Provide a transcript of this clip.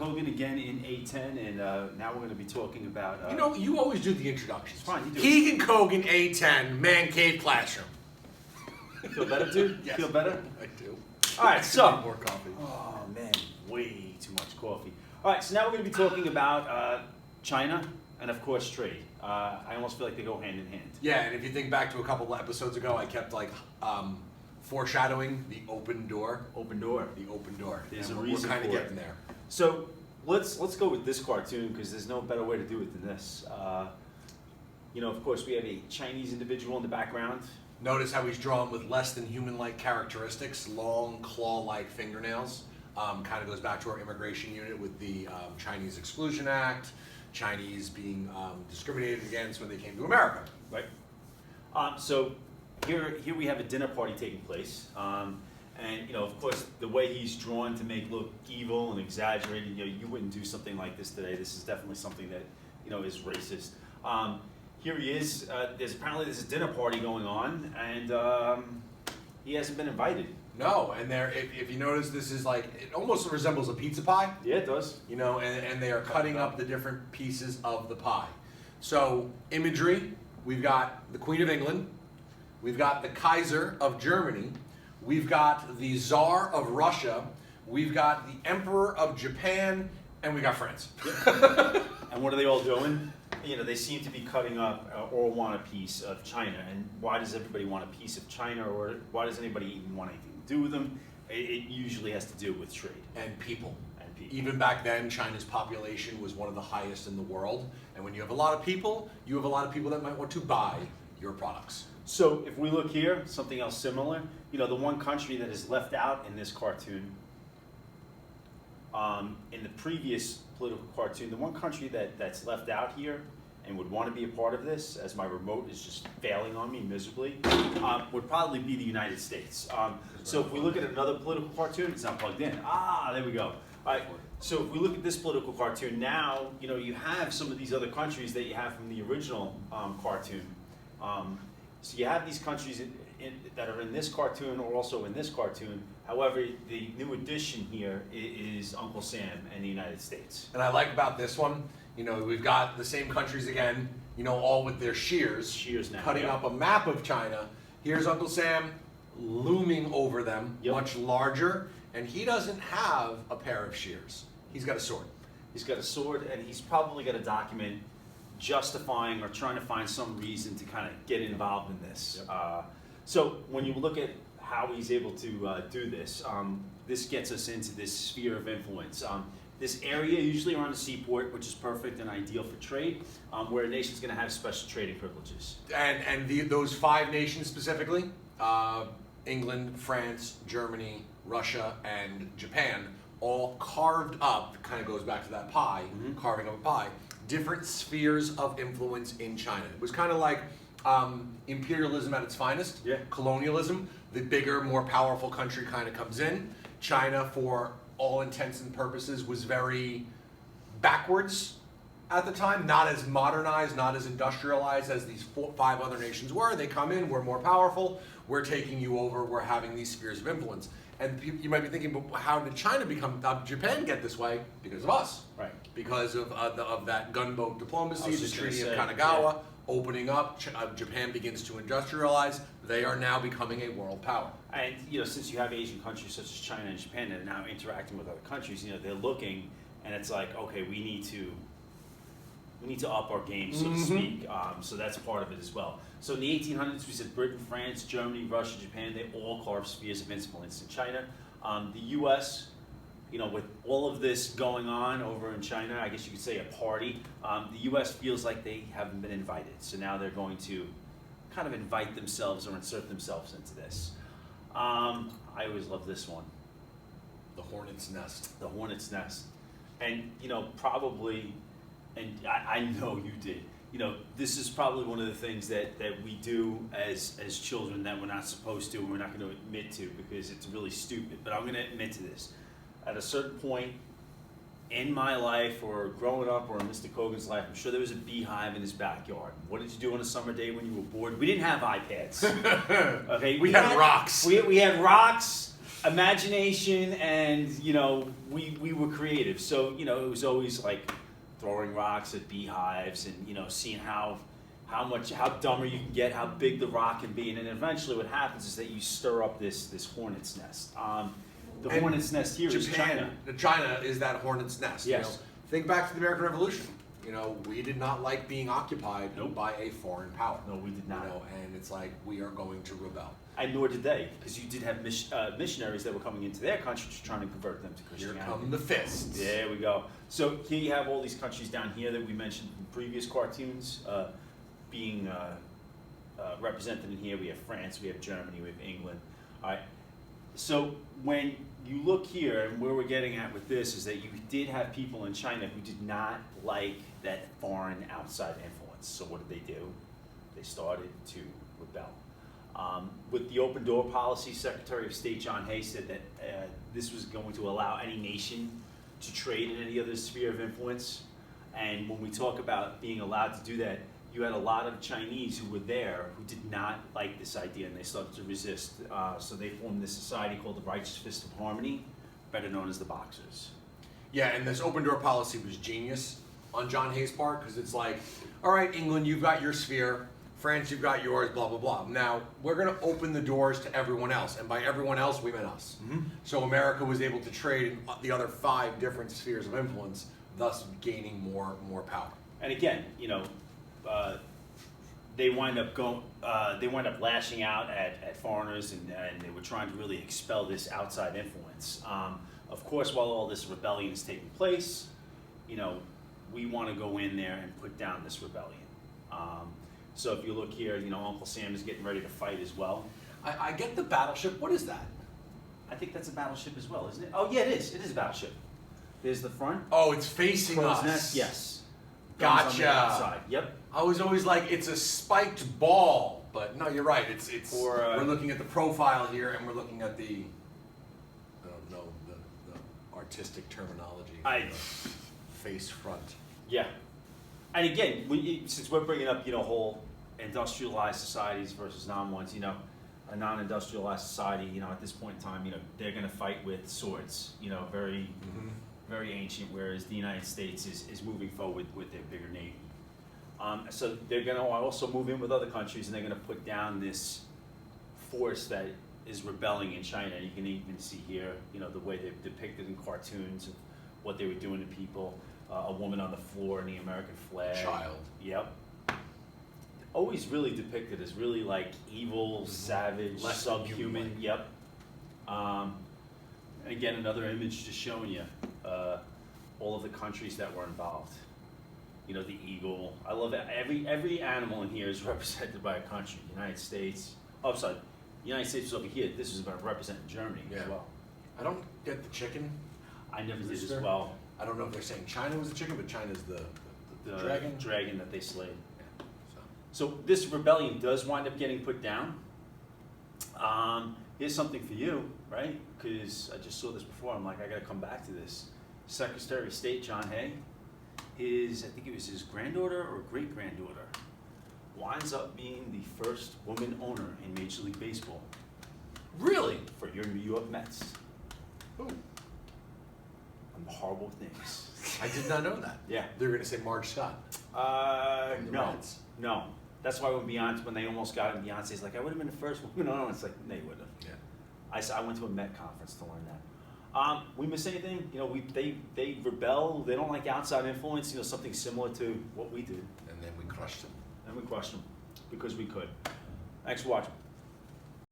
Kogan again in A10, and now we're going to be talking about... you always do the introductions. Fine, you do. Keegan Kogan, A10, Man Cave Classroom. Feel better, dude? Yes. Feel better? I do. All right, so... More coffee. Oh, man, way too much coffee. All right, so now we're going to be talking about China and, of course, trade. I almost feel like they go hand in hand. Yeah, and if you think back to a couple of episodes ago, I kept, foreshadowing the open door. Open door. The open door. There's and a we're reason kind of for it. getting there. So let's go with this cartoon because there's no better way to do it than this. Of course, we have a Chinese individual in the background. Notice how he's drawn with less than human-like characteristics, long claw-like fingernails. Kind of goes back to our immigration unit with the Chinese Exclusion Act, Chinese being discriminated against when they came to America. Right. So here we have a dinner party taking place. And of course, the way he's drawn to make look evil and exaggerated, you wouldn't do something like this today. This is definitely something that, is racist. Here he is. There's a dinner party going on, and he hasn't been invited. No, and if you notice, this is it almost resembles a pizza pie. Yeah, it does. And they are cutting up the different pieces of the pie. So, imagery, we've got the Queen of England, we've got the Kaiser of Germany, we've got the Tsar of Russia, we've got the Emperor of Japan, and we got France. And what are they all doing? They seem to be cutting up or want a piece of China. And why does everybody want a piece of China, or why does anybody even want anything to do with them? It usually has to do with trade. And people. Even back then, China's population was one of the highest in the world. And when you have a lot of people, you have a lot of people that might want to buy your products. So if we look here, something else similar, the one country that is left out in this cartoon, in the previous political cartoon, the one country that's left out here and would want to be a part of this, as my remote is just failing on me miserably, would probably be the United States. So if we look at another political cartoon, it's not plugged in. There we go. All right. So if we look at this political cartoon now, you have some of these other countries that you have from the original cartoon. So you have these countries that are in this cartoon or also in this cartoon. However, the new addition here is Uncle Sam and the United States. And I like about this one, we've got the same countries again, all with their shears. Shears now. Cutting up a map of China. Here's Uncle Sam looming over them, much larger, and he doesn't have a pair of shears. He's got a sword. He's got a sword, and he's probably got a document justifying or trying to find some reason to kind of get involved in this. So when you look at how he's able to do this, this gets us into this sphere of influence. This area, usually around the seaport, which is perfect and ideal for trade, where a nation's going to have special trading privileges. And those 5 nations specifically, England, France, Germany, Russia, and Japan, all carved up, kind of goes back to that pie, carving up a pie, different spheres of influence in China. It was kind of like imperialism at its finest, colonialism. The bigger, more powerful country kind of comes in. China, for all intents and purposes, was very backwards at the time, not as modernized, not as industrialized as these 5 other nations were. They come in, we're more powerful, we're taking you over, we're having these spheres of influence. And you might be thinking, but how did Japan get this way? Because of us. Right. Because of that gunboat diplomacy, the Treaty of Kanagawa, yeah. Opening up, Japan begins to industrialize. They are now becoming a world power. And since you have Asian countries such as China and Japan that are now interacting with other countries, they're looking, and it's like, okay, we need to up our game, so to speak. So that's part of it as well. So in the 1800s, we said Britain, France, Germany, Russia, Japan, they all carved spheres of influence in China. The U.S., with all of this going on over in China, I guess you could say a party, the U.S. feels like they haven't been invited. So now they're going to kind of invite themselves or insert themselves into this. I always love this one. The Hornet's Nest. The Hornet's Nest. And, probably, and I know you did, this is probably one of the things that we do as children that we're not supposed to and we're not going to admit to because it's really stupid. But I'm going to admit to this. At a certain point in my life or growing up or in Mr. Kogan's life, I'm sure there was a beehive in his backyard. What did you do on a summer day when you were bored? We didn't have iPads. Okay, we had rocks. We had rocks. imagination, and we were creative. So it was always like throwing rocks at beehives, and seeing how dumber you can get, how big the rock can be, and then eventually what happens is that you stir up this hornet's nest. The And hornet's nest here is China. China is that hornet's nest. Yes. Think back to the American Revolution. We did not like being occupied Nope. by a foreign power. No, we did not. And it's like we are going to rebel. And nor did they, because you did have missionaries that were coming into their country just trying to convert them to Here Christianity. come the fists. There we go. So here you have all these countries down here that we mentioned in previous cartoons being represented in here. We have France, we have Germany, we have England. All right. So when you look here, and where we're getting at with this is that you did have people in China who did not like that foreign outside influence. So what did they do? They started to rebel. With the open door policy, Secretary of State John Hay said that this was going to allow any nation to trade in any other sphere of influence. And when we talk about being allowed to do that, you had a lot of Chinese who were there who did not like this idea, and they started to resist. So they formed this society called the Righteous Fist of Harmony, better known as the Boxers. Yeah, and this open door policy was genius on John Hay's part, because it's like, all right, England, you've got your sphere. France, you've got yours, blah, blah, blah. Now, we're going to open the doors to everyone else. And by everyone else, we meant us. Mm-hmm. So America was able to trade in the other 5 different spheres of influence, thus gaining more power. And again, they wind up lashing out at foreigners, and they were trying to really expel this outside influence. Of course, while all this rebellion is taking place, we want to go in there and put down this rebellion. So if you look here, Uncle Sam is getting ready to fight as well. I get the battleship. What is that? I think that's a battleship as well, isn't it? Oh yeah, it is. It is a battleship. There's the front. Oh, it's facing Crow's us. nest, yes. Guns on the Gotcha. outside. Yep. I was always like, it's a spiked ball. But no, you're right. It's Or, we're looking at the profile here, and we're looking at the, I don't know, the artistic terminology. Face front. Yeah. And again, since we're bringing up, whole industrialized societies versus non-ones, a non-industrialized society, at this point in time, they're going to fight with swords, very, very ancient, whereas the United States is moving forward with their bigger navy. So they're going to also move in with other countries, and they're going to put down this force that is rebelling in China. You can even see here, the way they've depicted in cartoons of what they were doing to people. A woman on the floor in the American flag. Child. Yep. Always really depicted as really like evil, savage, Less than subhuman. human-like. Yep. And again, another image just showing you all of the countries that were involved. The eagle. I love it. Every animal in here is represented by a country. United States. Oh, sorry. The United States was over here. This was about representing Germany as well. I don't get the chicken. I never did as Rooster? well. I don't know if they're saying China was the chicken, but China's the The dragon. dragon that they slayed. Yeah, So this rebellion does wind up getting put down. Here's something for you, right? Because I just saw this before. I'm like, I got to come back to this. Secretary of State John Hay, I think it was his granddaughter or great-granddaughter, winds up being the first woman owner in Major League Baseball Really? for your New York Mets. Ooh. Horrible things. I did not know that. Yeah. They were going to say Marge Scott. From the No, Reds. no. That's why when they almost got it, Beyonce's like, I would have been the first woman on. It's like, no, you wouldn't have. Yeah. I went to a Met conference to learn that. We miss anything? They rebel. They don't like outside influence. Something similar to what we did, And then we crushed them. and we crushed them because we could. Thanks for watching.